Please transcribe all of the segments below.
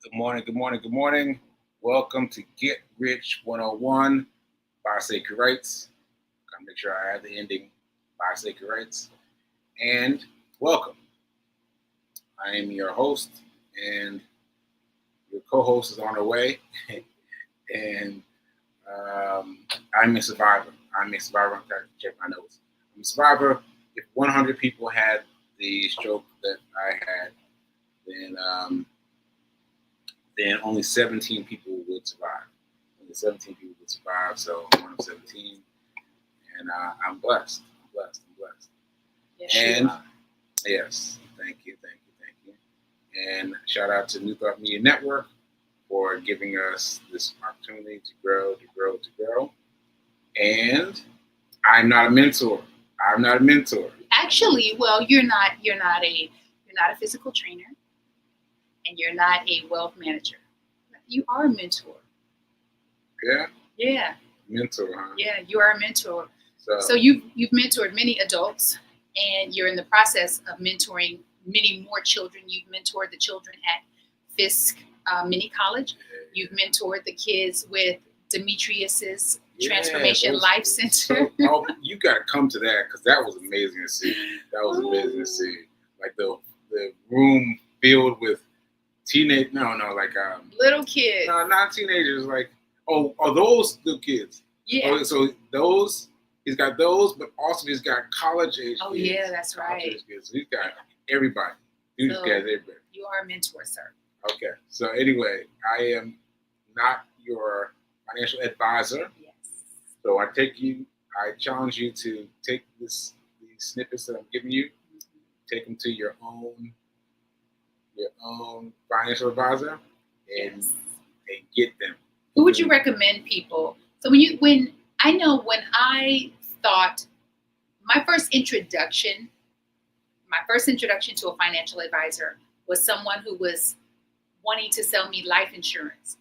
Good morning, good morning, good morning. Welcome to Get Rich 101 by Sekou Writes. Gotta make sure I have the ending by Sekou Writes. And welcome. I am your host, and your co-host is on her way. and I'm a survivor. I'm a survivor. I'm trying to check my notes. I'm a survivor. If 100 people had the stroke that I had, then only 17 people would survive. Only 17 people would survive, so I'm one of 17. And I'm blessed. I'm blessed. Yes, and yes, thank you. And shout out to New Thought Media Network for giving us this opportunity to grow. And I'm not a mentor. Actually, well, you're not a physical trainer, and you're not a wealth manager. You are a mentor. Yeah? Yeah. Mentor, huh? Yeah, you are a mentor. So you've mentored many adults, and you're in the process of mentoring many more children. You've mentored the children at Fisk Mini College. You've mentored the kids with Demetrius's Transformation Life Center. So, you got to come to that, because that was amazing to see. Like the room filled with little kids. No, not teenagers. Like, those little kids. Yeah. Oh, so he's got those, but also he's got college age. Oh, kids. Yeah, that's right. So he's got everybody. Everybody. You are a mentor, sir. Okay. So anyway, I am not your financial advisor. Yes. So I challenge you to take these snippets that I'm giving you, take them to your own financial advisor and get them. Who would you recommend people? So when I thought my first introduction to a financial advisor was someone who was wanting to sell me life insurance.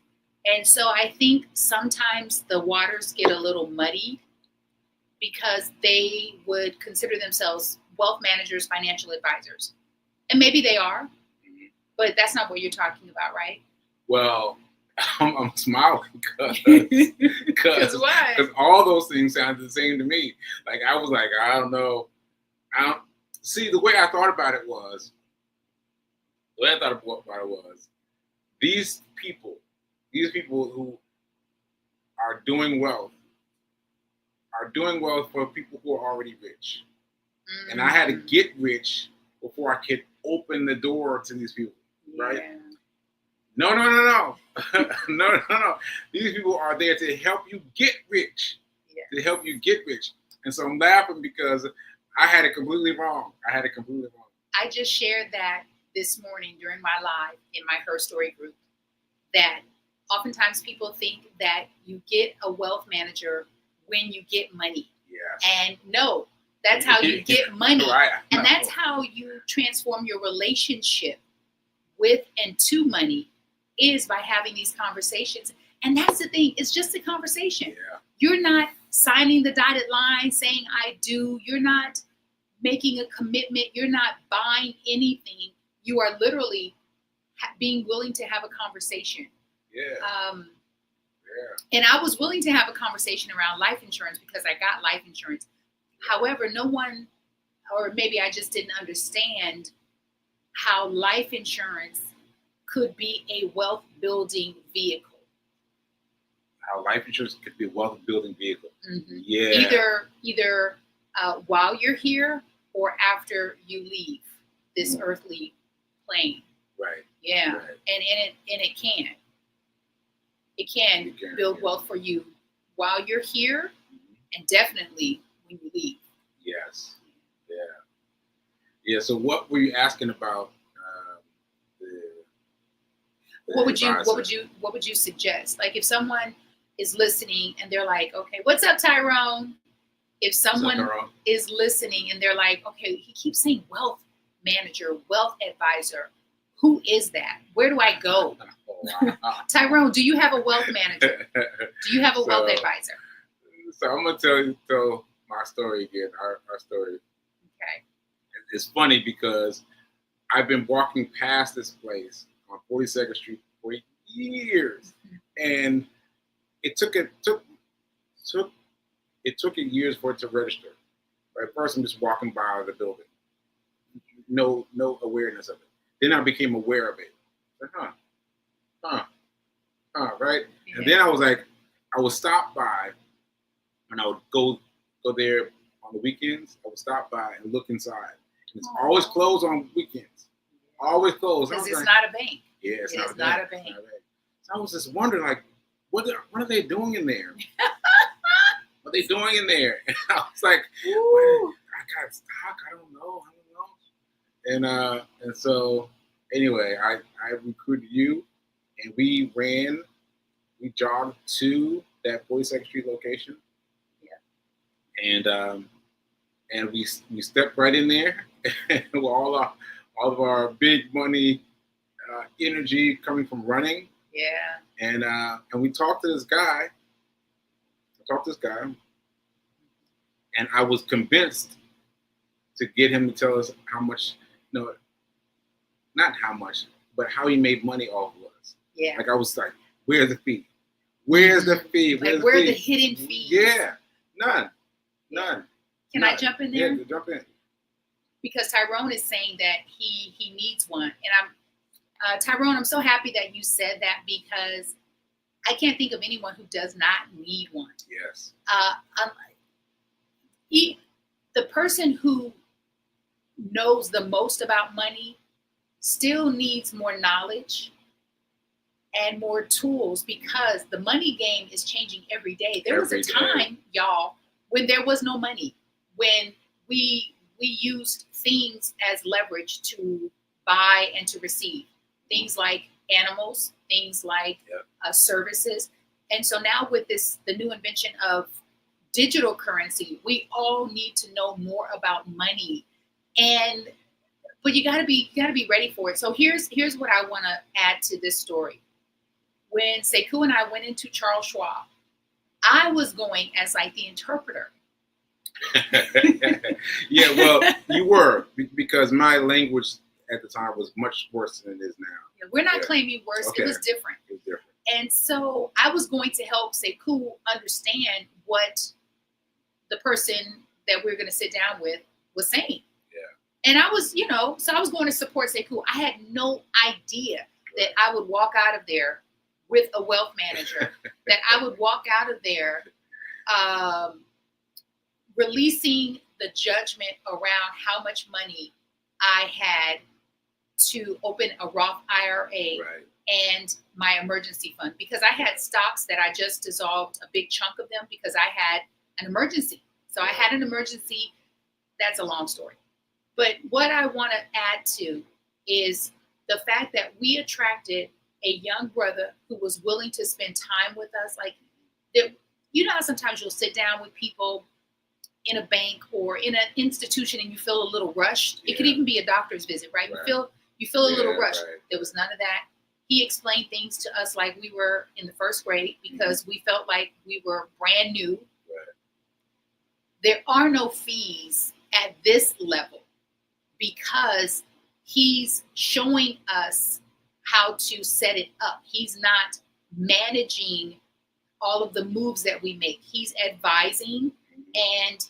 And so I think sometimes the waters get a little muddy because they would consider themselves wealth managers, financial advisors. And maybe they are, but that's not what you're talking about, right? Well, I'm smiling because all those things sounded the same to me. Like, I was like, I don't know. See, the way I thought about it was, these people who are doing wealth for people who are already rich. Mm-hmm. And I had to get rich before I could open the door to these people, right? Yeah. No. No. These people are there to help you get rich. Yes. To help you get rich. And so I'm laughing because I had it completely wrong. I just shared that this morning during my live in my Her Story group, that oftentimes people think that you get a wealth manager when you get money. Yes. And no, that's how you get money. Right. And that's how you transform your relationship with and to money, is by having these conversations. And that's the thing, it's just a conversation. Yeah. You're not signing the dotted line saying I do. You're not making a commitment. You're not buying anything. You are literally being willing to have a conversation. Yeah. And I was willing to have a conversation around life insurance because I got life insurance. However, no one, or maybe I just didn't understand how life insurance could be a wealth building vehicle. How life insurance could be a wealth building vehicle. Mm-hmm. Yeah. Either while you're here or after you leave this earthly plane. Right. Yeah. Right. And it can build wealth for you while you're here, and definitely when you leave. Yes. Yeah. So what were you asking about? What would you suggest? Like, if someone is listening and they're like, okay, what's up, Tyrone? If someone is listening and they're like, okay, he keeps saying wealth manager, wealth advisor. Who is that? Where do I go? Tyrone, do you have a wealth manager? Do you have a wealth advisor? So I'm going to tell my story again, our story. Okay. It's funny because I've been walking past this place on 42nd Street for years, and it took years for it to register. Right, first I'm just walking by the building, no awareness of it. Then I became aware of it. Like, right. Yeah. And then I was like, I would stop by, and I would go there on the weekends. I would stop by and look inside. And it's always closed on weekends. Always closed. Because it's not a bank. Yeah, it's not a bank. bank. So I was just wondering, like, what are they doing in there? What are they doing in there? And I was like, I got stock. I don't know. And so anyway, I recruited you, and we jogged to that 42nd Street location. Yeah. And we stepped right in there with all of our big money energy coming from running. Yeah. And we talked to this guy. And I was convinced to get him to tell us how much, not how much, but how he made money off of us. Yeah. Like I was like, where's the fee? Where's the fee? Like, where are the hidden fees? Yeah, none. Can I jump in there? Yeah, jump in. Because Tyrone is saying that he needs one, and Tyrone, I'm so happy that you said that, because I can't think of anyone who does not need one. Yes. The person who knows the most about money still needs more knowledge and more tools, because the money game is changing every day. There was a time, y'all, when there was no money, when we used things as leverage to buy and to receive. Things like animals, things like services. And so now with the new invention of digital currency, we all need to know more about money. But you gotta be ready for it. So here's what I wanna add to this story. When Sekou and I went into Charles Schwab, I was going as like the interpreter. Yeah, well, you were, because my language at the time was much worse than it is now. Yeah, we're not claiming worse. Okay. It was different. And so I was going to help Sekou understand what the person that we were going to sit down with was saying. Yeah. And I was, so I was going to support Sekou. I had no idea that I would walk out of there with a wealth manager, that I would walk out of there releasing the judgment around how much money I had to open a Roth IRA and my emergency fund, because I had stocks that I just dissolved a big chunk of them because I had an emergency. So I had an emergency. That's a long story. But what I want to add to is the fact that we attracted a young brother who was willing to spend time with us. Like, how sometimes you'll sit down with people in a bank or in an institution and you feel a little rushed. Yeah. It could even be a doctor's visit, right? You feel a little rushed. Right. There was none of that. He explained things to us like we were in the first grade, because we felt like we were brand new. Right. There are no fees at this level, because he's showing us how to set it up. He's not managing all of the moves that we make. He's advising. And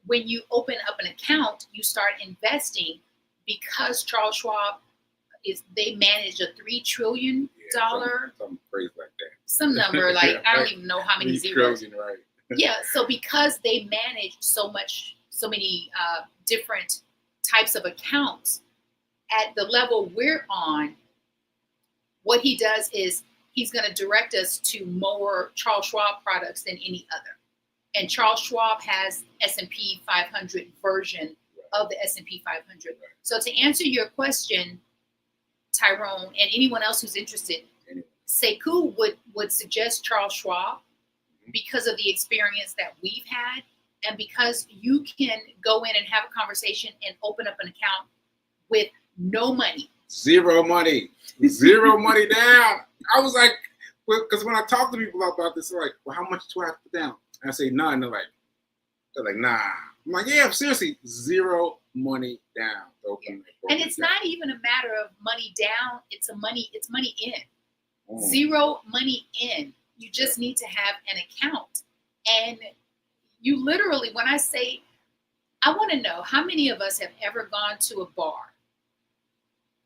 when you open up an account, you start investing, because Charles Schwab they manage a $3 trillion. Some phrase like that. Some number, like, I don't even know how many zeros. Trillion, right. Yeah. So because they manage so many different types of accounts at the level we're on, what he does is he's going to direct us to more Charles Schwab products than any other. And Charles Schwab has S&P 500 version of the S&P 500. So to answer your question, Tyrone, and anyone else who's interested, Sekou would suggest Charles Schwab because of the experience that we've had, and because you can go in and have a conversation and open up an account with no money. Zero money down. I was like, because when I talk to people about this, they're like, well, how much do I have to put down? And I say none. They're like, nah. I'm like, yeah, seriously, zero money down. And it's not even a matter of money down. It's money in. Zero money in. You just need to have an account. And you literally, when I say, I want to know how many of us have ever gone to a bar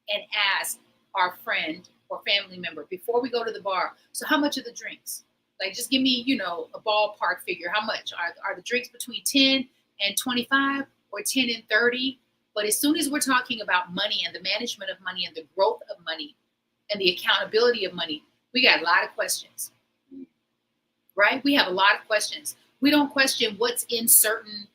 and asked our friend or family member before we go to the bar, so how much are the drinks? Like, just give me, a ballpark figure. How much? Are the drinks between 10 and 25 or 10 and 30? But as soon as we're talking about money and the management of money and the growth of money and the accountability of money, we got a lot of questions, right? We have a lot of questions. We don't question what's in certain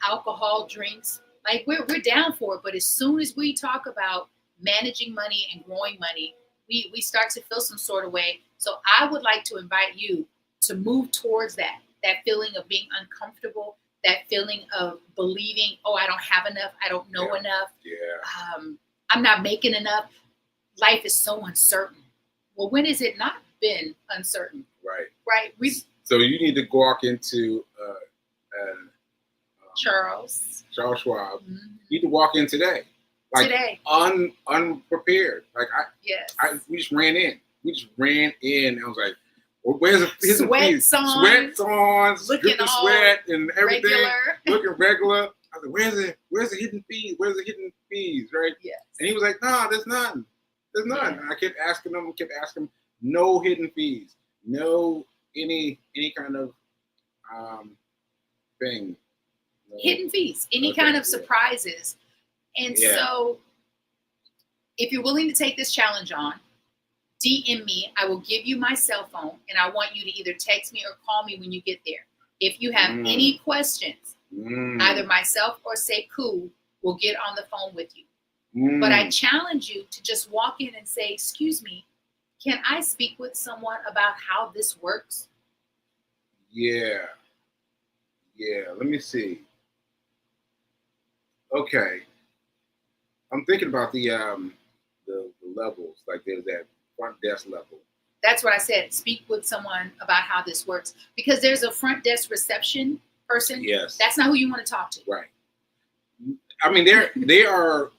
alcohol drinks. Like, we're down for it. But as soon as we talk about managing money and growing money, we start to feel some sort of way. So I would like to invite you to move towards that feeling of being uncomfortable, that feeling of believing, oh, I don't have enough, I don't know enough, I'm not making enough. Life is so uncertain. Well, when has it not been uncertain? Right. So you need to walk into Charles Schwab. Mm-hmm. You need to walk in today. Like, today. Unprepared. Like, we just ran in. And I was like, well, where's his sweats on, looking all sweat and everything, regular. looking regular. I was like, where's the hidden fees? Right? Yes. And he was like, nah, there's none. And I kept asking him, no hidden fees, no any kind of thing. No, hidden fees, any kind of surprises. And so if you're willing to take this challenge on, DM me. I will give you my cell phone, and I want you to either text me or call me when you get there. If you have any questions, either myself or Sekou will get on the phone with you. But I challenge you to just walk in and say, excuse me, can I speak with someone about how this works? Yeah. Let me see. Okay. I'm thinking about the levels. Like, there's that front desk level. That's what I said. Speak with someone about how this works, because there's a front desk reception person. Yes. That's not who you want to talk to. Right. I mean, they are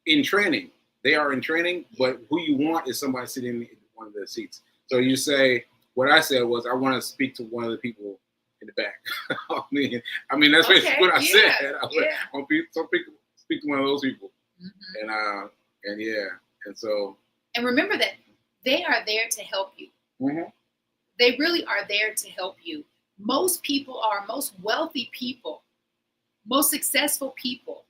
in training. But who you want is somebody sitting in one of the seats. So you say, what I said was, I want to speak to one of the people in the back. I mean, that's basically what I said. I was like, I want to speak to one of those people. And so. And remember that they are there to help you. Mm-hmm. They really are there to help you. Most wealthy people, most successful people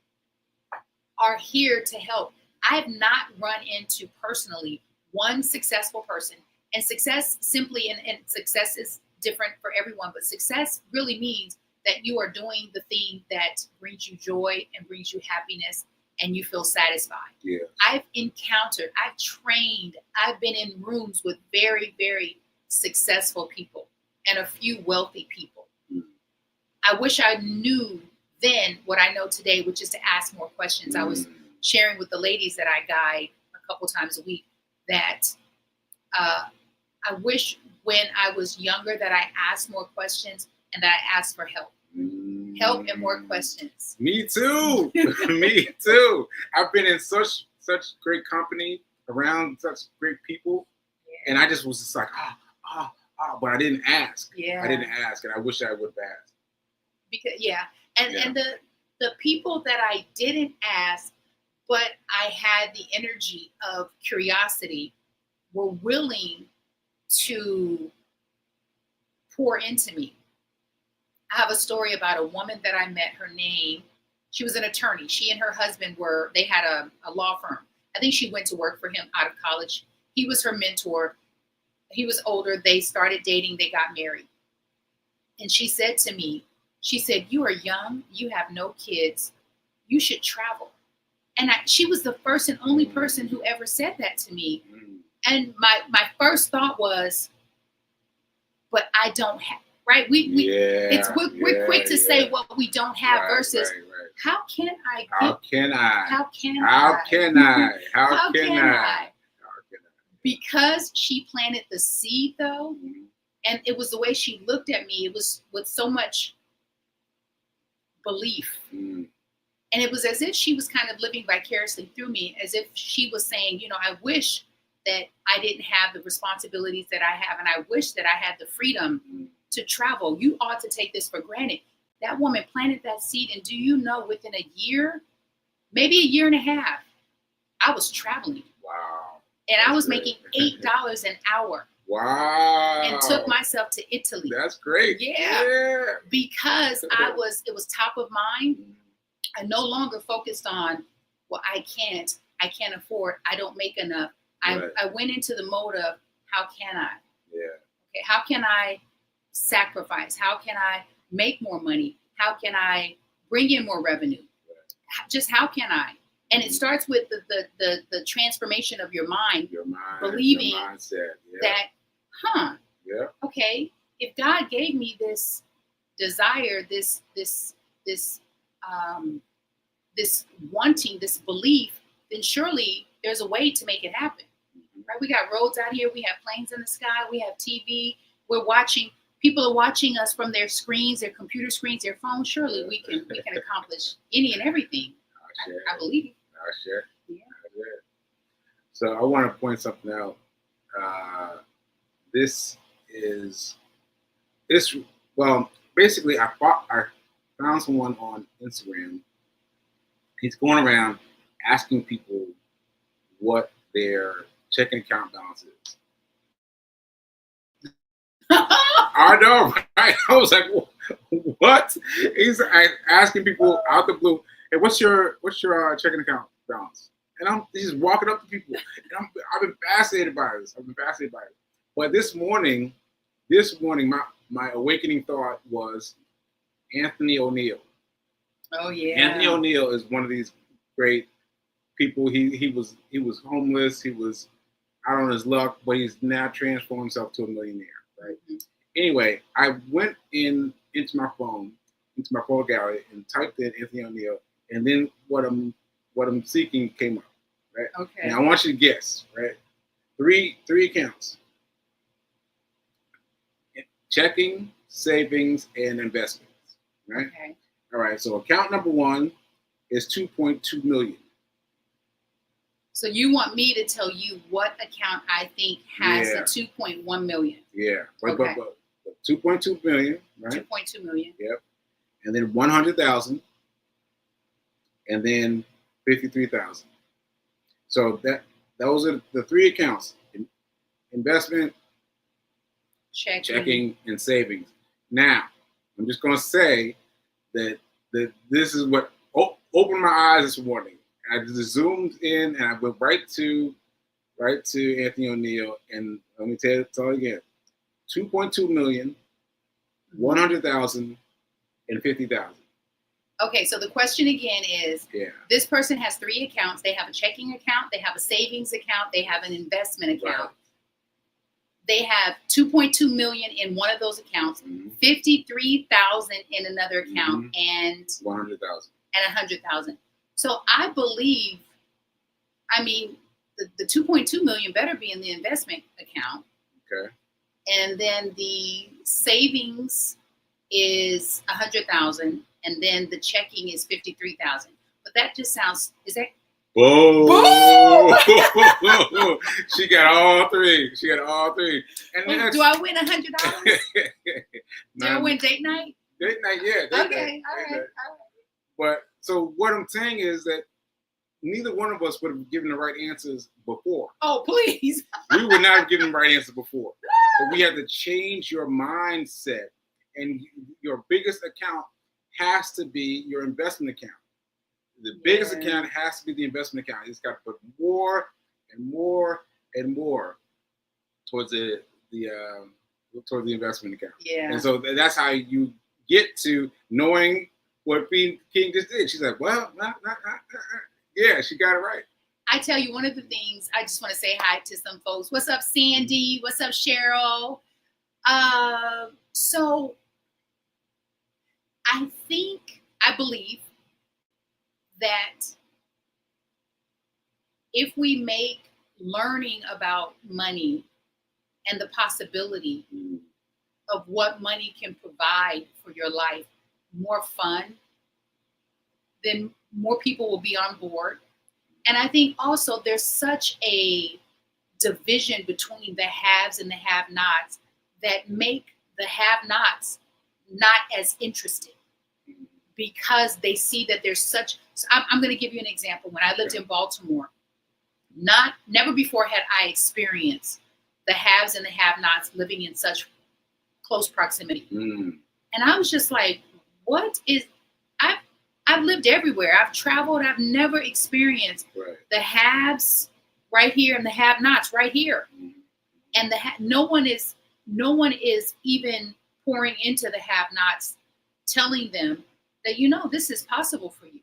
are here to help. I have not run into personally one successful person. And success simply, and success is different for everyone, but success really means that you are doing the thing that brings you joy and brings you happiness and you feel satisfied. Yeah. I've encountered, I've trained, I've been in rooms with very, very successful people and a few wealthy people. I wish I knew then what I know today, which is to ask more questions. I was sharing with the ladies that I guide a couple times a week that I wish when I was younger that I asked more questions and that I asked for help. Help and more questions. Me too. Me too. I've been in such great company around such great people, and I just was just like, but I didn't ask. Yeah. I didn't ask, and I wish I would have asked. Because and the people that I didn't ask, but I had the energy of curiosity, were willing to pour into me. I have a story about a woman that I met. Her name, she was an attorney. She and her husband they had a law firm. I think she went to work for him out of college. He was her mentor. He was older. They started dating. They got married. And she said to me, you are young. You have no kids. You should travel. And she was the first and only person who ever said that to me. And my first thought was, but I don't have, right? We're quick to say what we don't have versus how can I? Because she planted the seed though, and it was the way she looked at me. It was with so much belief. And it was as if she was kind of living vicariously through me, as if she was saying, I wish that I didn't have the responsibilities that I have, and I wish that I had the freedom to travel. You ought to take this for granted. That woman planted that seed, and do you know, within a year, maybe a year and a half, I was traveling. Wow. And I was making $8 an hour. Wow. And took myself to Italy. That's great. Yeah. Because it was top of mind. I no longer focused on, well, I can't afford, I don't make enough. Right. I went into the mode of, how can I? Yeah. Okay, how can I sacrifice? How can I make more money? How can I bring in more revenue? Right. Just how can I? And it starts with the transformation of your mind, believing your mindset, that, okay, if God gave me this desire, this wanting, this belief, then surely there's a way to make it happen. Right? We got roads out here. We have planes in the sky. We have TV. We're watching. People are watching us from their screens, their computer screens, their phones. Surely we can accomplish any and everything. I believe it. Sure. Yeah. So I want to point something out. Basically, I found someone on Instagram. He's going around asking people what their checking account balance is. I know, right? I was like, what? He's asking people out the blue, hey, what's your checking account balance? And he's walking up to people. And I've been fascinated by this. But this morning, my awakening thought was Anthony O'Neill. Oh yeah. Anthony O'Neill is one of these great people. He was homeless. He was out on his luck, but he's now transformed himself to a millionaire. Right. Mm-hmm. Anyway, I went into my phone gallery, and typed in Anthony O'Neill, and then what I'm seeking came up. Right. Okay. And I want you to guess. Right. Three accounts: checking, savings, and investments. Right. Okay. All right. So account number 1 is 2.2 million. So you want me to tell you what account I think has the 2.1 million? Yeah. But 2.2 million, right? 2.2 million. Yep. And then 100,000, and then 53,000. So those are the 3 accounts: investment, checking, and savings. Now, I'm just going to say that this is what opened my eyes this morning. I just zoomed in and I went right to Anthony O'Neill, and let me tell you again: 2.2 million, 100,000, and 50,000. Okay, so the question again is, this person has 3 accounts. They have a checking account, they have a savings account, they have an investment account. Right. They have 2.2 million in one of those accounts, 53,000 in another account, and 100,000. And 100,000. So I believe, the 2.2 million better be in the investment account. Okay. And then the savings is 100,000, and then the checking is 53,000. But that just sounds, is that? Boom! Boom! She got all 3. And do I win $100? Do I win date night? Date night, yeah. Okay, all right. But so what I'm saying is that neither one of us would have given the right answers before. Oh, please. We would not have given the right answer before. But we had to change your mindset, and your biggest account has to be your investment account. The biggest account has to be the investment account. You just got to put more and more and more towards the investment account. Yeah. And so that's how you get to knowing what King just did. She's like, well, yeah, she got it right. I tell you, one of the things, I just want to say hi to some folks. What's up, Sandy? What's up, Cheryl? So I believe that if we make learning about money and the possibility of what money can provide for your life more fun, then more people will be on board. And I think also there's such a division between the haves and the have-nots that make the have-nots not as interested, because they see that there's such. So I'm going to give you an example. When I lived in Baltimore, never before had I experienced the haves and the have-nots living in such close proximity. And I was just like, what is, I've lived everywhere. I've traveled. I've never experienced the haves right here and the have-nots right here. And no one is even pouring into the have-nots, telling them that, this is possible for you.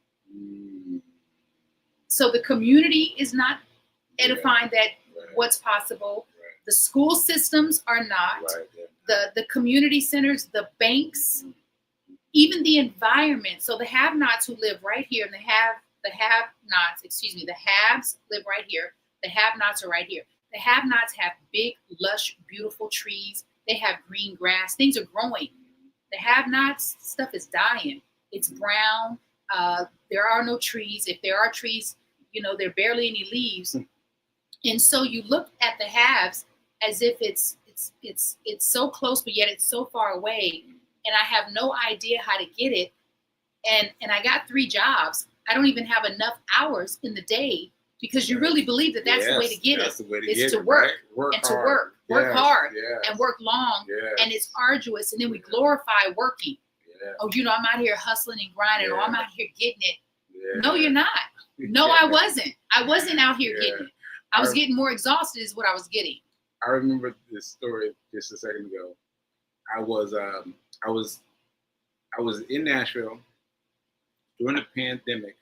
So the community is not edifying that what's possible. The school systems are not. The community centers, the banks, even the environment. So the have-nots who live right here, and the haves live right here. The have-nots are right here. The have-nots have big, lush, beautiful trees. They have green grass. Things are growing. The have-nots, stuff is dying. It's brown. There are no trees. If there are trees, there are barely any leaves. And so you look at the haves as if it's so close, but yet it's so far away. And I have no idea how to get it. And I got 3 jobs. I don't even have enough hours in the day, because you really believe that that's the way to get it. It's to work, and to work hard, and work long, and it's arduous. And then we glorify working. Oh, I'm out here hustling and grinding. Oh, I'm out here getting it. No, you're not. No, I wasn't. I wasn't out here getting it. I was getting more exhausted is what I was getting. I remember this story just a second ago. I was in Nashville during the pandemic,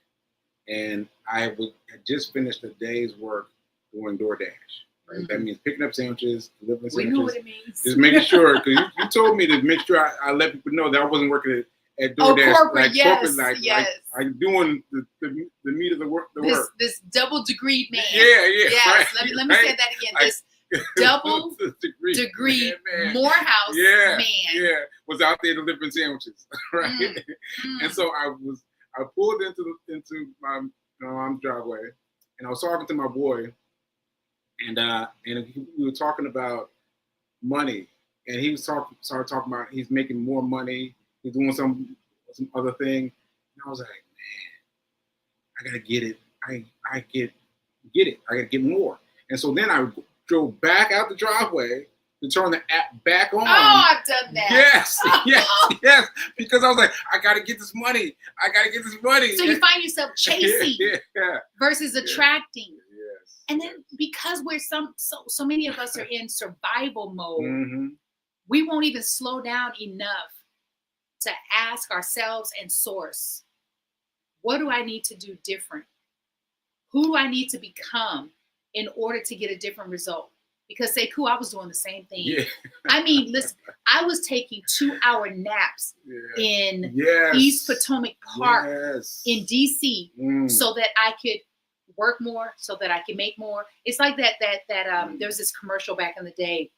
and I had just finished a day's work doing DoorDash. Right? That means picking up sandwiches, delivering sandwiches. We know what it means. Just making sure, because you told me to make sure I let people know that I wasn't working at DoorDash. Corporate, yes. Like doing the meat of the work. This double degree man. Yeah. Yes. Right, let me say that again. This double degree Morehouse man. Yeah, was out there delivering sandwiches, right? And so I pulled into my mom's driveway, and I was talking to my boy, and we were talking about money, and he started talking about he's making more money, he's doing some other thing, and I was like, man, I gotta get it. I get it. I gotta get more. And so then I drove back out the driveway to turn the app back on. Oh, I've done that. Yes. Because I was like, I gotta get this money. So you find yourself chasing versus attracting. Yes. And then because we're so many of us are in survival mode, we won't even slow down enough to ask ourselves and source, what do I need to do different? Who do I need to become in order to get a different result? Because Sekou, I was doing the same thing. Yeah. I mean, listen, I was taking 2-hour naps in East Potomac Park in DC so that I could work more, so that I could make more. It's like that there was this commercial back in the day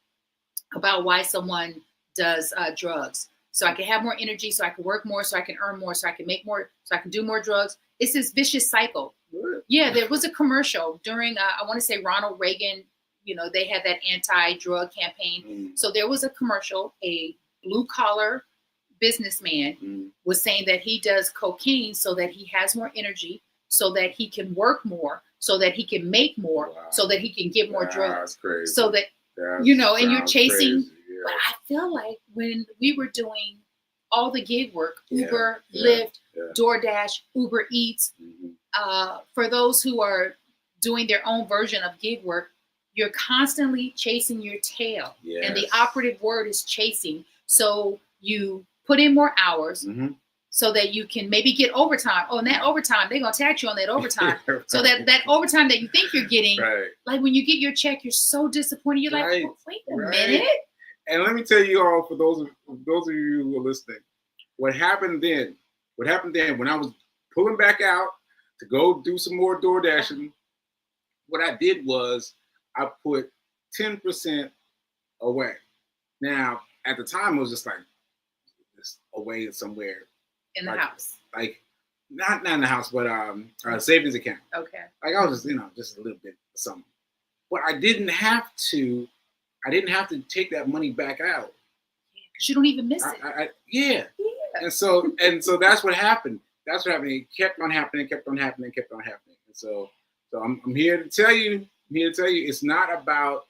about why someone does drugs. So I can have more energy, so I can work more, so I can earn more, so I can make more, so I can do more drugs. It's this vicious cycle. Yeah, there was a commercial during, I want to say Ronald Reagan, they had that anti-drug campaign. So there was a commercial, a blue-collar businessman was saying that he does cocaine so that he has more energy, so that he can work more, so that he can make more, so that he can get more drugs. Crazy. So that, and you're chasing. Crazy. But I feel like when we were doing all the gig work, Uber, Lyft, DoorDash, Uber Eats, for those who are doing their own version of gig work, you're constantly chasing your tail. Yes. And the operative word is chasing. So you put in more hours so that you can maybe get overtime. Oh, and that overtime, they're going to tax you on that overtime. So that overtime that you think you're getting, like when you get your check, you're so disappointed. You're like, oh, wait a minute. And let me tell you all, for those of you who are listening, what happened then when I was pulling back out to go do some more door dashing, what I did was I put 10% away. Now, at the time, it was just like away somewhere. In the house. Like, not in the house, but savings account. Okay. Like I was just, just a little bit of something. but I didn't have to take that money back out. Because you don't even miss it. Yeah. And so that's what happened. That's what happened. It kept on happening, And so I'm here to tell you, it's not about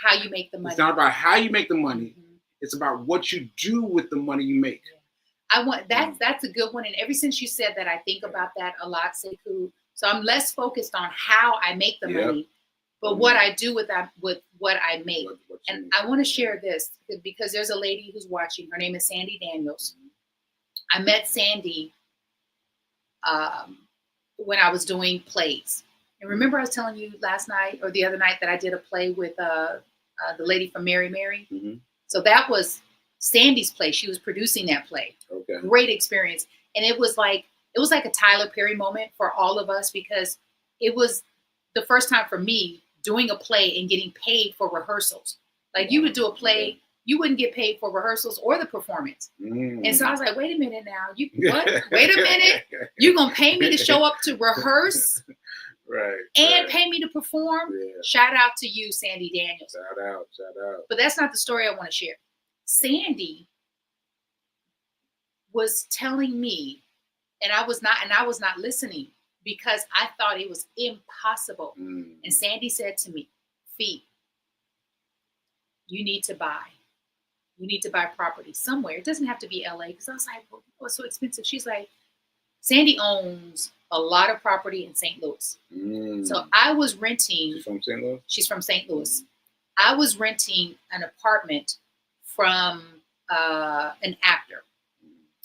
how you make the money. It's not about how you make the money. Mm-hmm. It's about what you do with the money you make. Yeah. That's a good one. And ever since you said that, I think about that a lot, Sekou. So I'm less focused on how I make the money, but what I do with what I make. And I want to share this because there's a lady who's watching. Her name is Sandy Daniels. I met Sandy when I was doing plays. And remember I was telling you last night or the other night that I did a play with the lady from Mary Mary? Mm-hmm. So that was Sandy's play. She was producing that play. Okay. Great experience. And it was like a Tyler Perry moment for all of us because it was the first time for me doing a play and getting paid for rehearsals. Like you would do a play, you wouldn't get paid for rehearsals or the performance. Mm. And so I was like, wait a minute now. Wait a minute. You're going to pay me to show up to rehearse? And pay me to perform? Yeah. Shout out to you, Sandy Daniels. Shout out. But that's not the story I want to share. Sandy was telling me, and I was not listening because I thought it was impossible. Mm. And Sandy said to me, Fee, you need to buy property somewhere. It doesn't have to be LA. Because I was like, well, it's so expensive. She's like, Sandy owns a lot of property in St. Louis. Mm. So I was renting. She's from St. Louis? She's from St. Louis. I was renting an apartment from an actor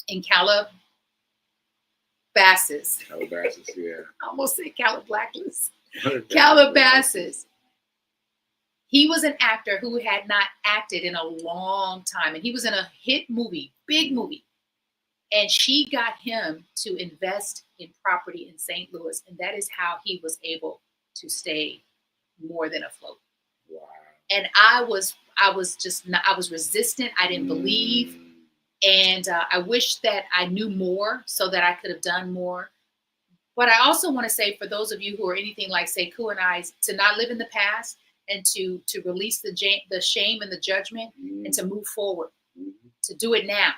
in Calabasas. Calabasas, yeah. I almost said Calabasas. Calabasas. He was an actor who had not acted in a long time. And he was in a hit movie, big movie. And she got him to invest in property in St. Louis. And that is how he was able to stay more than afloat. Wow. And I was resistant. I didn't believe. And I wish that I knew more so that I could have done more. But I also want to say for those of you who are anything like Sekou and I, to not live in the past and to release the shame and the judgment and to move forward, to do it now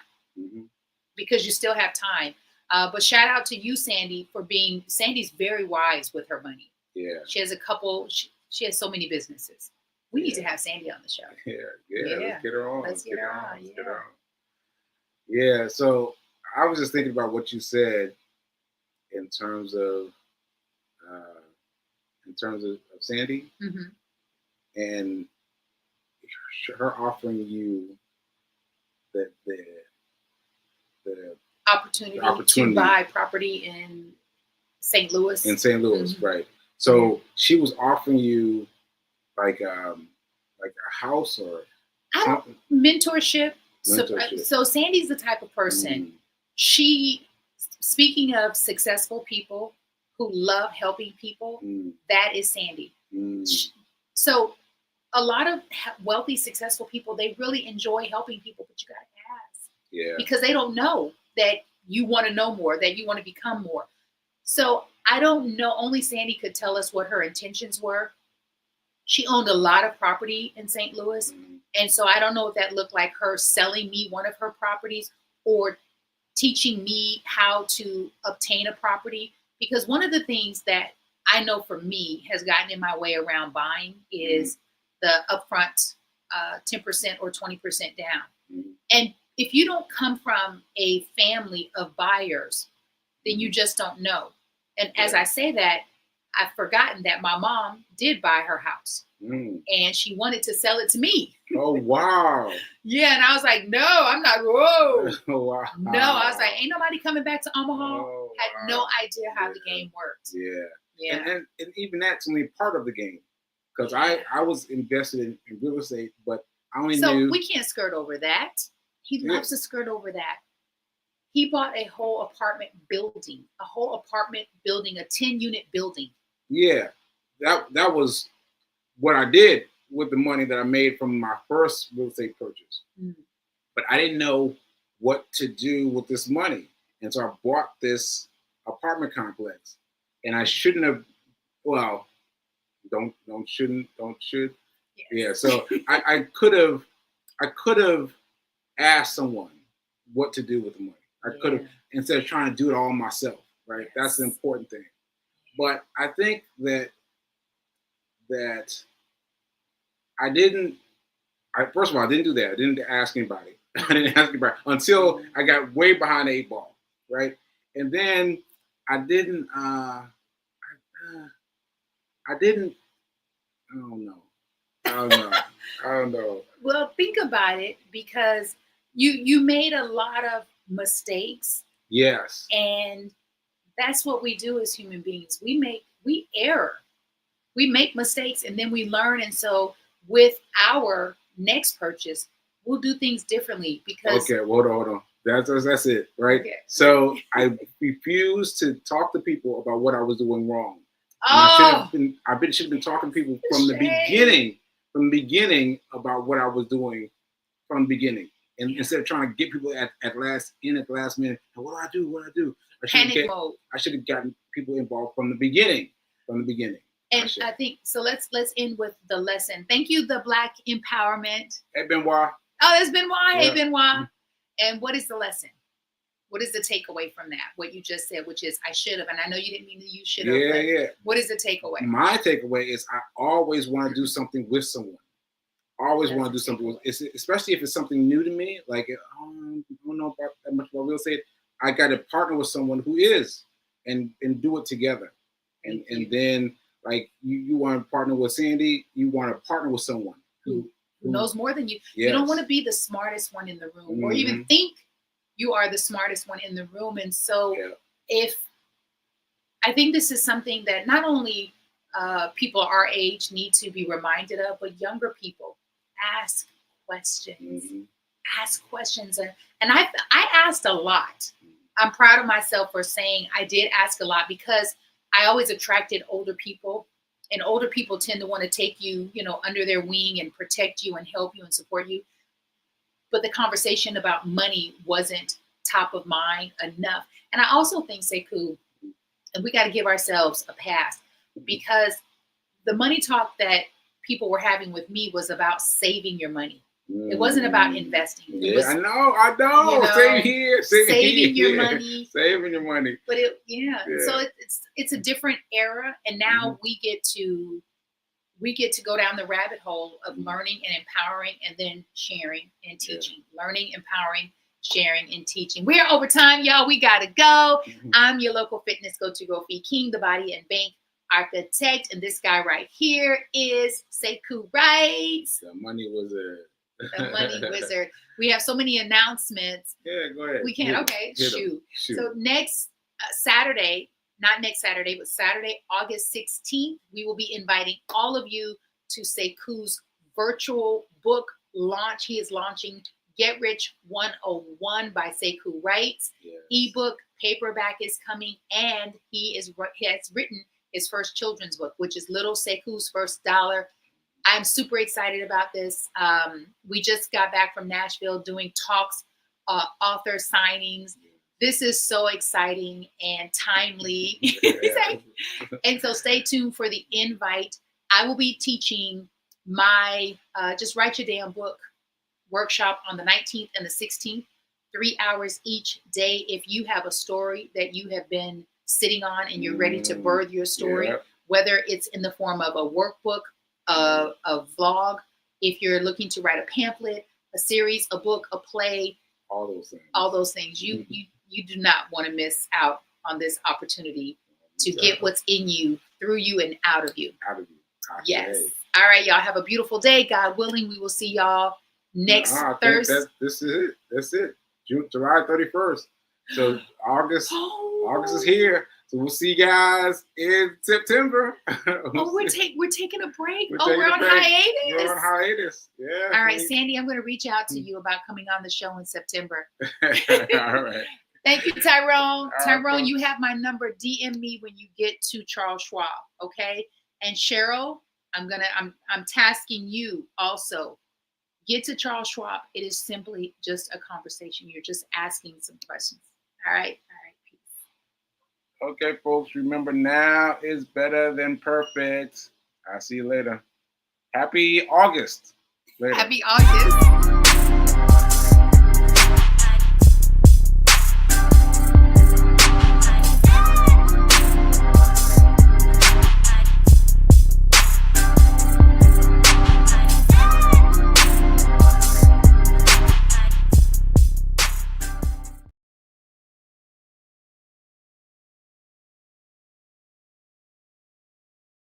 because you still have time. But shout out to you, Sandy, Sandy's very wise with her money. Yeah. She has she has so many businesses. We need to have Sandy on the show. Yeah. Let's get her on. Let's get her on. Yeah. So I was just thinking about what you said in terms of Sandy and her offering you the opportunity to buy property in St. Louis. In St. Louis, right. So she was offering you like a house or something? Mentorship. So Sandy's the type of person, speaking of successful people who love helping people, that is Sandy. So a lot of wealthy, successful people, they really enjoy helping people, but you got to ask. Yeah. Because they don't know that you want to know more, that you want to become more. So I don't know. Only Sandy could tell us what her intentions were. She owned a lot of property in St. Louis. And so I don't know if that looked like her selling me one of her properties or teaching me how to obtain a property. Because one of the things that I know for me has gotten in my way around buying is the upfront 10% or 20% down. And if you don't come from a family of buyers, then you just don't know. And as I say that, I've forgotten that my mom did buy her house and she wanted to sell it to me. Oh, wow. Yeah. And I was like, no, I'm not. Whoa. Oh, wow. No, I was like, ain't nobody coming back to Omaha. Had no idea how the game worked. Yeah. And even that's only part of the game. Because I was invested in real estate, but I only knew. So we can't skirt over that. He loves to skirt over that. He bought a whole apartment building, a 10-unit building. Yeah, that was what I did with the money that I made from my first real estate purchase. But I didn't know what to do with this money. And so I bought this apartment complex. And I shouldn't have well, don't should. Yes. Yeah. So I could have asked someone what to do with the money. I could have, instead of trying to do it all myself. Right. Yes. That's the important thing. But I think that I didn't. First of all, I didn't do that. I didn't ask anybody. I didn't ask anybody until I got way behind the 8 ball, right? And then I didn't. I didn't. I don't know. I don't know. Well, think about it, because you made a lot of mistakes, Yes. and that's what we do as human beings. We err. We make mistakes, and then we learn. And so with our next purchase, we'll do things differently because. Okay, hold on. That's it, right? Okay. So I refused to talk to people about what I was doing wrong. Oh, I should have been talking to people from the beginning about what I was doing from the beginning. And instead of trying to get people at the last minute, what do I do? Panic mode. I should have gotten people involved from the beginning. And I think so. Let's end with the lesson. Thank you, the Black Empowerment. Hey, Benoit. Oh, that's Benoit. Yeah. Hey, Benoit. And what is the lesson? What is the takeaway from that? What you just said, which is I should have, and I know you didn't mean that you should have. Yeah. What is the takeaway? My takeaway is I always want to do something with someone. Always want to do something with, especially if it's something new to me. Like I don't know about that much about real estate. I got to partner with someone who is, and do it together. And then like you want to partner with Sandy, you want to partner with someone who knows more than you. Yes. You don't want to be the smartest one in the room, or even think you are the smartest one in the room. And so if I think this is something that not only people our age need to be reminded of, but younger people. Ask questions. Ask questions. And I asked a lot. I'm proud of myself for saying I did ask a lot, because I always attracted older people, and older people tend to want to take you, under their wing and protect you and help you and support you. But the conversation about money wasn't top of mind enough. And I also think, Sekou, and we got to give ourselves a pass, because the money talk that people were having with me was about saving your money. It wasn't about investing. It was, I know. Same here. Saving your money. Saving your money. But so it's a different era, and now we get to go down the rabbit hole of learning and empowering, and then sharing and teaching. Learning, empowering, sharing, and teaching. We're over time, y'all. We gotta go. I'm your local fitness go-to feed king, the body and bank architect, and this guy right here is Sekou Writes. The money wizard. The money wizard. We have so many announcements. Yeah, go ahead. We can't. Okay, shoot. So next Saturday, not next Saturday, but Saturday, August 16th, we will be inviting all of you to Sekou's virtual book launch. He is launching Get Rich 101 by Sekou Writes. Ebook, paperback is coming, and he has written his first children's book, which is Little Sekou's First Dollar. I'm super excited about this. We just got back from Nashville doing talks, author signings. This is so exciting and timely. And so stay tuned for the invite. I will be teaching my Just Write Your Damn Book workshop on the 19th and the 16th, 3 hours each day. If you have a story that you have been sitting on and you're ready to birth your story, whether it's in the form of a workbook, a vlog, if you're looking to write a pamphlet, a series, a book, a play, all those things, you do not want to miss out on this opportunity to get what's in you, through you, and out of you. Yes. All right, y'all, have a beautiful day. God willing, we will see y'all next Thursday. This is it. That's it. July 31st. So August is here. So we'll see you guys in September. We're taking a break. We're on hiatus. We're on hiatus. Yeah. All right, Sandy, I'm going to reach out to you about coming on the show in September. All right. Thank you, Tyrone. Tyrone, you have my number. DM me when you get to Charles Schwab, okay? And Cheryl, I'm tasking you also. Get to Charles Schwab. It is simply just a conversation. You're just asking some questions. All right. Okay, folks, remember now is better than perfect. I'll see you later. Happy August. Later. Happy August.